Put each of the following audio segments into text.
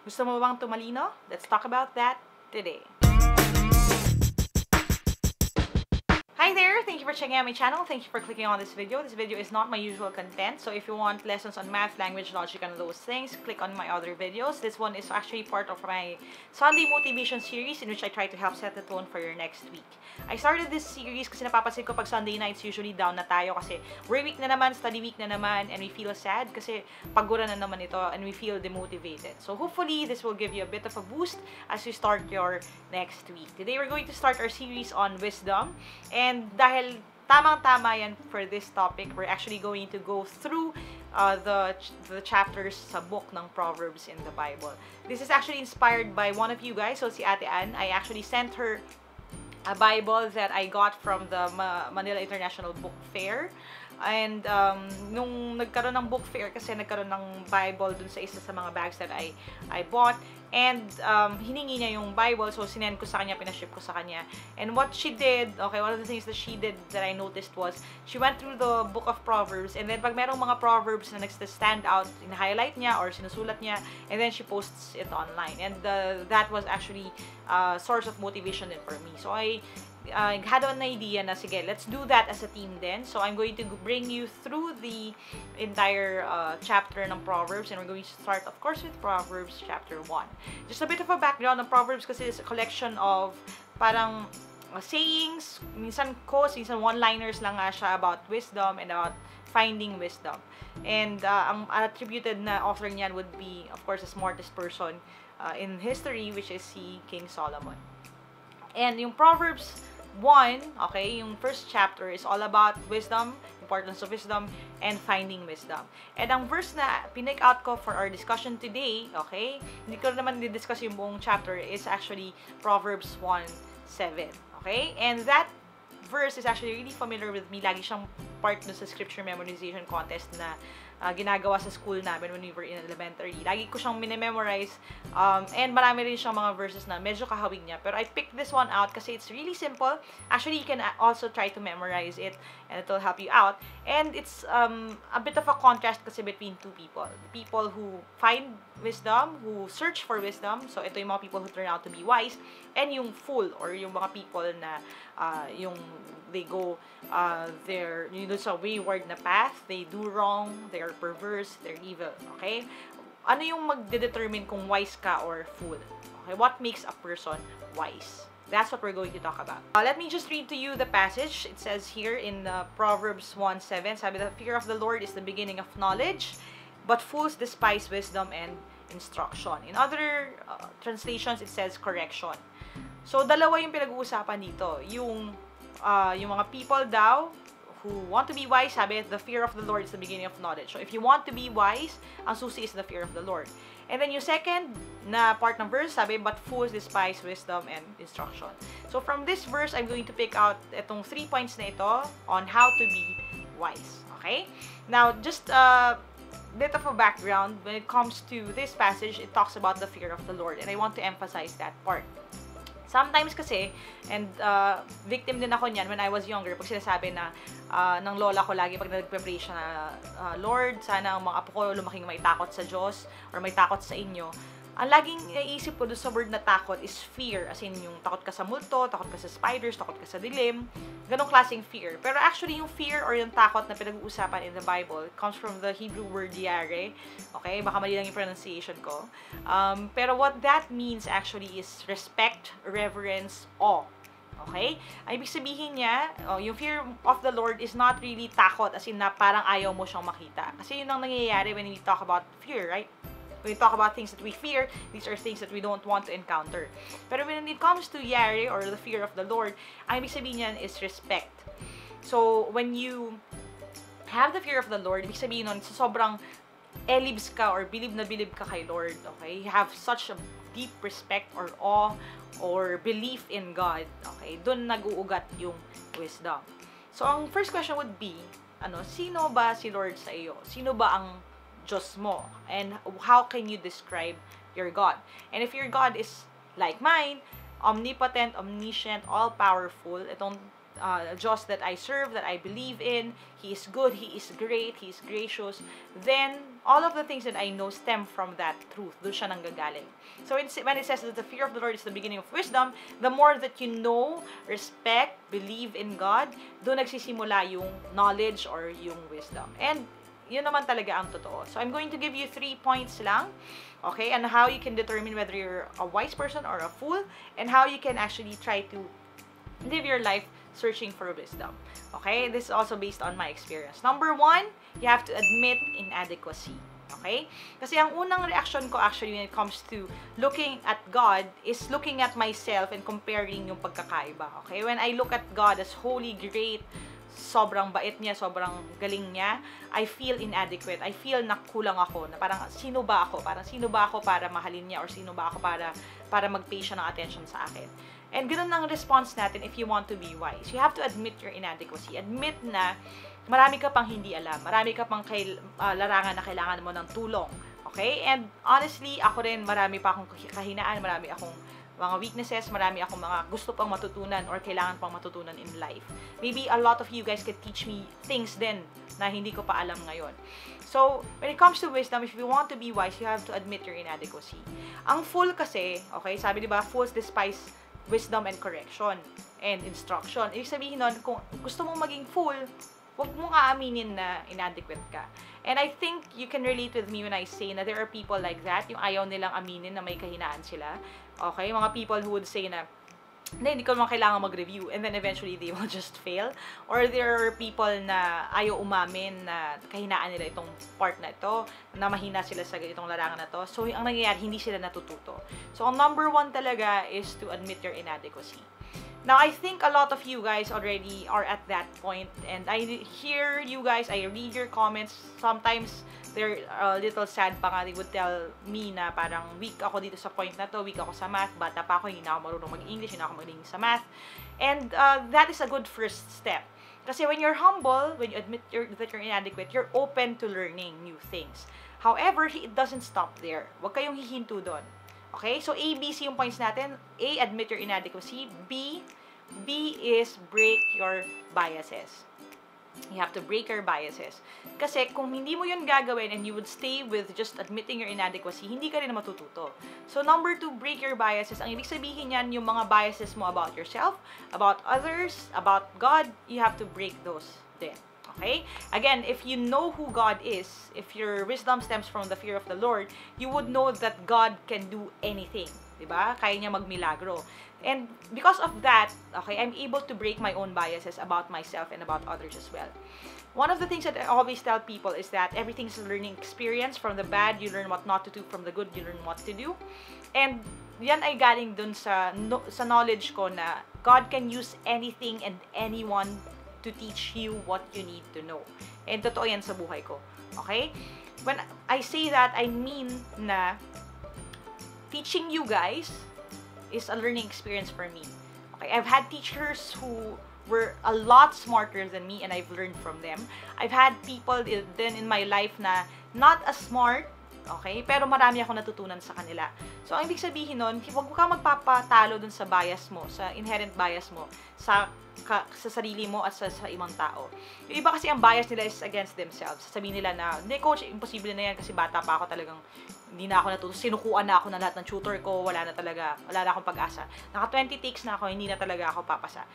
Gusto mo bang tumalino? Let's talk about that today. Hi there! Thank you for checking out my channel. Thank you for clicking on this video. This video is not my usual content, so if you want lessons on math, language, logic, and those things, click on my other videos. This one is actually part of my Sunday motivation series in which I try to help set the tone for your next week. I started this series kasi napapansin ko pag Sunday nights, usually down na tayo kasi work week na naman, study week na naman, and we feel sad kasi pagura na naman ito and we feel demotivated. So hopefully, this will give you a bit of a boost as you start your next week. Today, we're going to start our series on wisdom. And dahil tamang-tama yan for this topic, we're actually going to go through the chapters sa book ng Proverbs in the Bible. This is actually inspired by one of you guys, so si Ate Ann. I actually sent her a Bible that I got from the Manila International Book Fair. And nung nagkaroon ng book fair, kasi nagkaroon ng Bible dun sa isa sa mga bags that I bought. And hiningi niya yung Bible, so sinend ko sa kanya, pinaship ko sa kanya. And what she did, okay, one of the things that she did that I noticed was, she went through the book of Proverbs, and then pag merong mga Proverbs na stand out, in-highlight niya or sinusulat niya, and then she posts it online. And that was actually a source of motivation din for me. So I had an idea na, sige, let's do that as a team then. So I'm going to bring you through the entire chapter ng Proverbs, and we're going to start, of course, with Proverbs Chapter 1. Just a bit of a background ng Proverbs kasi it's a collection of parang sayings, minsan quotes, minsan one-liners lang nga siya about wisdom and about finding wisdom. And ang attributed na author niyan would be, of course, the smartest person in history, which is si King Solomon. And yung Proverbs 1, okay, yung first chapter is all about wisdom, importance of wisdom, and finding wisdom. And ang verse na pinick out ko for our discussion today, okay, hindi ko naman didiscuss yung buong chapter, is actually Proverbs 1:7, okay? And that verse is actually really familiar with me. Lagi siyang part dun sa scripture memorization contest na ginagawa sa school namin when we were in elementary. Lagi ko siyang minememorize, and marami rin siyang mga verses na medyo kahawig niya. Pero I picked this one out kasi it's really simple. Actually, you can also try to memorize it and it will help you out. And it's a bit of a contrast kasi between two people. The people who find wisdom, who search for wisdom. So, ito yung mga people who turn out to be wise. And yung fool, or yung mga people na yung they go sa wayward na path, they do wrong, they are perverse, they're evil, okay? Ano yung magdedetermine kung wise ka or fool? Okay, what makes a person wise? That's what we're going to talk about. Let me just read to you the passage. It says here in Proverbs 1:7, sabi, the fear of the Lord is the beginning of knowledge, but fools despise wisdom and instruction. In other translations, it says correction. So, dalawa yung pinag-uusapan dito. Yung mga people daw who want to be wise, sabi, the fear of the Lord is the beginning of knowledge. So, if you want to be wise, ang susi is the fear of the Lord. And then yung second na part ng verse, sabi, but fools despise wisdom and instruction. So, from this verse, I'm going to pick out itong 3 points na ito on how to be wise. Okay? Now, just a bit of a background. When it comes to this passage, it talks about the fear of the Lord. And I want to emphasize that part. Sometimes kasi, and victim din ako niyan when I was younger, pag sinasabi na ng lola ko lagi pag nagpe-pray siya na, Lord, sana ang mga apo ko lumaking may takot sa Diyos or may takot sa inyo. Ang laging naiisip ko doon sa word na takot is fear. As in, yung takot ka sa multo, takot ka sa spiders, takot ka sa dilim. Ganong klaseng fear. Pero actually, yung fear or yung takot na pinag-uusapan in the Bible comes from the Hebrew word yare. Okay? Baka mali lang yung pronunciation ko. Pero what that means actually is respect, reverence, awe. Okay? Ang ibig sabihin niya, yung fear of the Lord is not really takot, as in na parang ayaw mo siyang makita. Kasi yun ang nangyayari when we talk about fear, right? When we talk about things that we fear, these are things that we don't want to encounter. Pero when it comes to yare, or the fear of the Lord, ang ibig sabihin niyan is respect. So, when you have the fear of the Lord, ibig sabihin nun, sobrang elibs ka or bilib na bilib ka kay Lord, okay? You have such a deep respect or awe or belief in God, okay? Doon nag-uugat yung wisdom. So, ang first question would be, sino ba si Lord sa iyo? Sino ba ang Diyos mo? And how can you describe your God? And if your God is like mine, omnipotent, omniscient, all-powerful, itong Diyos that I serve, that I believe in, He is good, He is great, He is gracious, then all of the things that I know stem from that truth. Doon siya nanggagaling. So when it says that the fear of the Lord is the beginning of wisdom, the more that you know, respect, believe in God, doon nagsisimula yung knowledge or yung wisdom. And yun naman talaga ang totoo. So I'm going to give you 3 points lang, okay, and how you can determine whether you're a wise person or a fool, and how you can actually try to live your life searching for wisdom. Okay? This is also based on my experience. Number 1, you have to admit inadequacy. Okay? Kasi ang unang reaction ko actually when it comes to looking at God is looking at myself and comparing yung pagkakaiba. Okay? When I look at God as holy, great, sobrang bait niya, sobrang galing niya, I feel inadequate. I feel na kulang ako, na parang sino ba ako? Parang sino ba ako para mahalin niya, or sino ba ako para mag-pay siya ng attention sa akin? And ganoon ang response natin if you want to be wise. You have to admit your inadequacy. Admit na marami ka pang hindi alam. Marami ka pang larangan na kailangan mo ng tulong. Okay? And honestly, ako rin, marami pa akong kahinaan, marami akong mga weaknesses, marami akong mga gusto pang matutunan or kailangan pang matutunan in life. Maybe a lot of you guys could teach me things din na hindi ko pa alam ngayon. So, when it comes to wisdom, if you want to be wise, you have to admit your inadequacy. Ang fool kasi, okay, sabi diba, fools despise wisdom and correction and instruction. Ibig sabihin nun, kung gusto mong maging fool, huwag mong aaminin na inadequate ka. And I think you can relate with me when I say na there are people like that, yung ayaw nilang aminin na may kahinaan sila. Okay? Mga people who would say na, hindi ko naman kailangan mag-review, and then eventually they will just fail. Or there are people na ayaw umamin na kahinaan nila itong part na ito, na mahina sila sa itong larangan na to. So, ang nangyayari, hindi sila natututo. So, ang number 1 talaga is to admit your inadequacy. Now, I think a lot of you guys already are at that point, and I hear you guys, I read your comments. Sometimes, they're a little sad pa nga. They would tell me na parang weak ako dito sa point na to, weak ako sa math, bata pa ako, hindi na ako marunong mag-English, hindi na ako magaling sa math. And that is a good first step. Kasi when you're humble, when you admit that you're inadequate, you're open to learning new things. However, it doesn't stop there. Huwag kayong hihinto doon. Okay? So, A, B, C yung points natin. A, admit your inadequacy. B is break your biases. You have to break your biases. Kasi kung hindi mo yun gagawin and you would stay with just admitting your inadequacy, hindi ka rin matututo. So, number 2, break your biases. Ang ibig sabihin yan, yung mga biases mo about yourself, about others, about God, you have to break those then. Okay? Again, if you know who God is, if your wisdom stems from the fear of the Lord, you would know that God can do anything. Diba? Kaya niya magmilagro. And because of that, okay, I'm able to break my own biases about myself and about others as well. One of the things that I always tell people is that everything's a learning experience. From the bad, you learn what not to do. From the good, you learn what to do. And yan ay galing dun sa knowledge ko na God can use anything and anyone to teach you what you need to know. And totoo yan sa buhay ko. Okay? When I say that, I mean na teaching you guys is a learning experience for me. Okay? I've had teachers who were a lot smarter than me and I've learned from them. I've had people then in my life na not as smart, okay? Pero marami akong natutunan sa kanila. So, ang ibig sabihin nun, huwag ka magpapatalo dun sa bias mo, sa inherent bias mo, sa sarili mo at sa ibang tao. Yung iba kasi ang bias nila is against themselves. Sasabihin nila na, hindi coach, imposible na yan kasi bata pa ako talagang hindi na ako natuto. Sinukuan na ako na lahat ng tutor ko, wala na akong pag-asa. Naka 20 takes na ako, hindi na talaga ako papasa.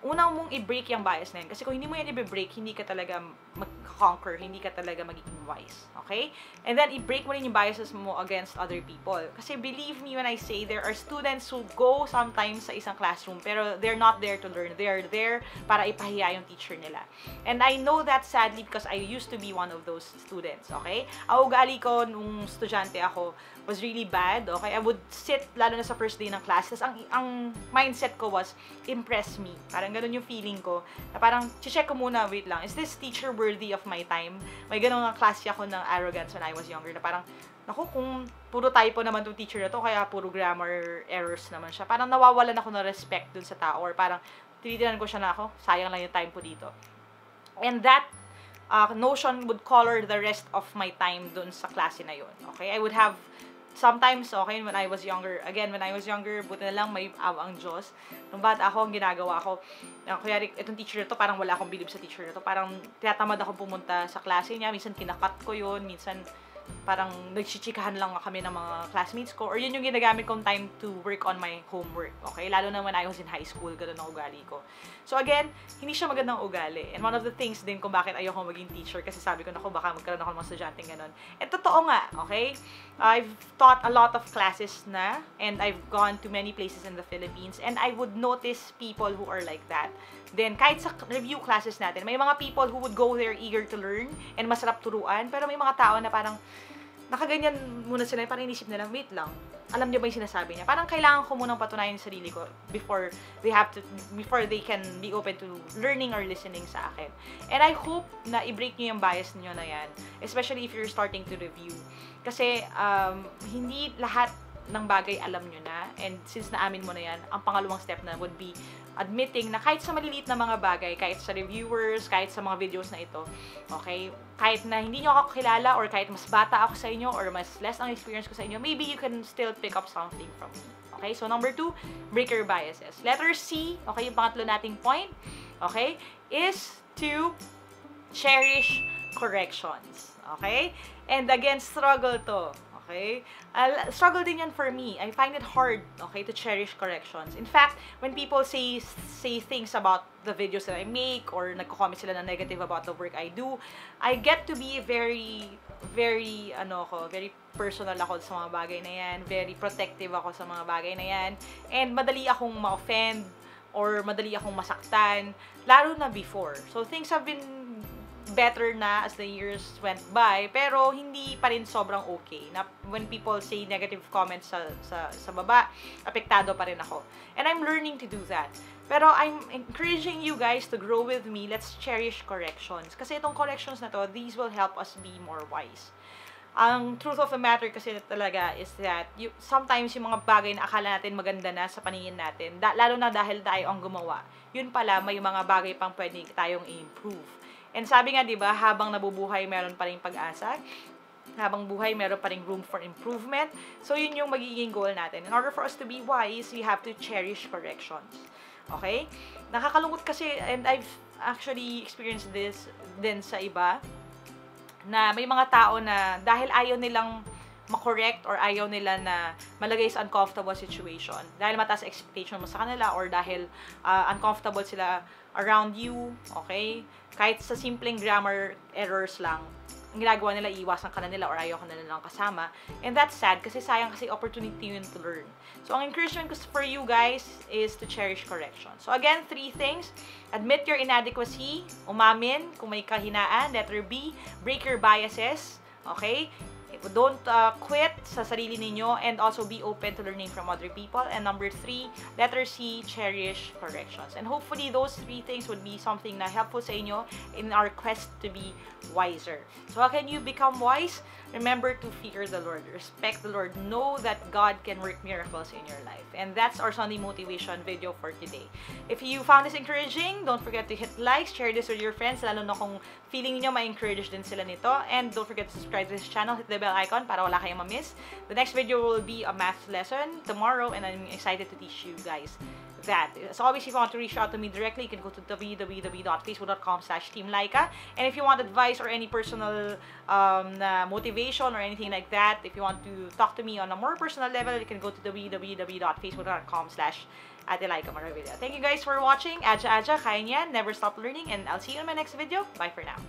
Unang mong i-break yung bias na yun. Kasi kung hindi mo yan i-break, hindi ka talaga mag-conquer, hindi ka talaga magiging wise. Okay? And then, i-break mo rin yung biases mo against other people. Kasi believe me when I say, there are students who go sometimes sa isang classroom, pero they're not there to learn. They're there para ipahiya yung teacher nila. And I know that sadly because I used to be one of those students. Okay? Ang ugali ko nung estudyante ako was really bad. Okay? I would sit, lalo na sa first day ng class, tapos ang mindset ko was, impress me. Parang ganun yung feeling ko. Na parang, check ko muna, wait lang, is this teacher worthy of my time? May ganun nga klase ako ng arrogance when I was younger. Na parang, naku, kung puro typo naman itong teacher na to, kaya puro grammar errors naman siya. Parang nawawalan ako ng respect dun sa tao. Or parang, tinitinan ko siya na ako, sayang lang yung time ko dito. And that notion would color the rest of my time dun sa klase na yun. Okay? I would have sometimes, okay, when I was younger, buti na lang may awa ang Diyos. Nung bata ako, ang ginagawa ko, kaya itong teacher na to, parang wala akong bilib sa teacher na to. Parang tinatamad ako pumunta sa klase niya. Minsan kinakat ko yun, minsan parang nagchichikahan lang kami ng mga classmates ko. Or yun yung ginagamit kong time to work on my homework. Okay? Lalo na when I was in high school, ganun ang ugali ko. So again, hindi siya magandang ugali. And one of the things din kung bakit ayoko maging teacher, kasi sabi ko, naku, baka magkaroon ako ng mga estudyanteng ganun. And totoo nga, okay? I've taught a lot of classes na, and I've gone to many places in the Philippines, and I would notice people who are like that. Then, kahit sa review classes natin, may mga people who would go there eager to learn, and masarap turuan, pero may mga tao na parang, nakaganyan muna sila, parang inisip nila, wait lang, alam niyo ba yung sinasabi niya? Parang kailangan ko munang patunayan yung sarili ko before they can be open to learning or listening sa akin. And I hope na i-break niyo yung bias niyo na yan, especially if you're starting to review. Kasi, hindi lahat ng bagay alam nyo na, and since naamin mo na yan, ang pangalawang step na would be admitting na kahit sa maliliit na mga bagay, kahit sa reviewers, kahit sa mga videos na ito, okay, kahit na hindi nyo ako kilala, or kahit mas bata ako sa inyo, or mas less ang experience ko sa inyo, maybe you can still pick up something from me. Okay, so number 2, break your biases. Letter C, okay, yung pangatlo nating point, okay, is to cherish corrections. Okay? And again, struggle to. Okay? Struggle din yan for me. I find it hard, okay, to cherish corrections. In fact, when people say things about the videos that I make, or nagko-comment sila na negative about the work I do, I get to be very personal ako sa mga bagay na yan. Very protective ako sa mga bagay na yan. And madali akong ma-offend, or madali akong masaktan, lalo na before. So, things have been better na as the years went by, pero hindi pa rin sobrang okay. Na when people say negative comments sa baba, apektado pa rin ako. And I'm learning to do that. Pero I'm encouraging you guys to grow with me. Let's cherish corrections. Kasi itong corrections na to, these will help us be more wise. Ang truth of the matter kasi talaga is that sometimes yung mga bagay na akala natin maganda na sa paningin natin, lalo na dahil tayo ang gumawa, yun pala may mga bagay pang pwede tayong i-improve. And sabi nga, di ba, habang nabubuhay, meron pa rin pag-asa. Habang buhay, meron pa rin room for improvement. So, yun yung magiging goal natin. In order for us to be wise, we have to cherish corrections. Okay? Nakakalungkot kasi, and I've actually experienced this din sa iba, na may mga tao na dahil ayaw nilang makorrect or ayaw nila na malagay sa uncomfortable situation, dahil mataas expectation mo sa kanila, or dahil uncomfortable sila around you, okay? Kahit sa simpleng grammar errors lang, ang ginagawa nila, iiwasan ka na nila or ayaw ka na nilang kasama. And that's sad kasi sayang kasi opportunity yun to learn. So, ang encouragement ko for you guys is to cherish correction. So, again, 3 things. Admit your inadequacy, umamin kung may kahinaan. Letter B, break your biases, okay? Don't quit sa sarili ninyo, and also be open to learning from other people. And number 3, letter C, cherish corrections. And hopefully those 3 things would be something na helpful sa inyo in our quest to be wiser. So how can you become wise? Remember to fear the Lord, respect the Lord, know that God can work miracles in your life. And that's our Sunday motivation video for today. If you found this encouraging, don't forget to hit like, share this with your friends, lalo na kung feeling niyo ma-encourage din sila nito. And don't forget to subscribe to this channel, hit the bell icon para wala kayong ma-miss. The next video will be a math lesson tomorrow, and I'm excited to teach you guys that. As always, if you want to reach out to me directly, you can go to www.facebook.com/teamlyqa. And if you want advice or any personal motivation or anything like that, if you want to talk to me on a more personal level, you can go to www.facebook.com/atelayqa Maravilla. Thank you guys for watching. Aja, kaya niyan. Never stop learning, and I'll see you in my next video. Bye for now.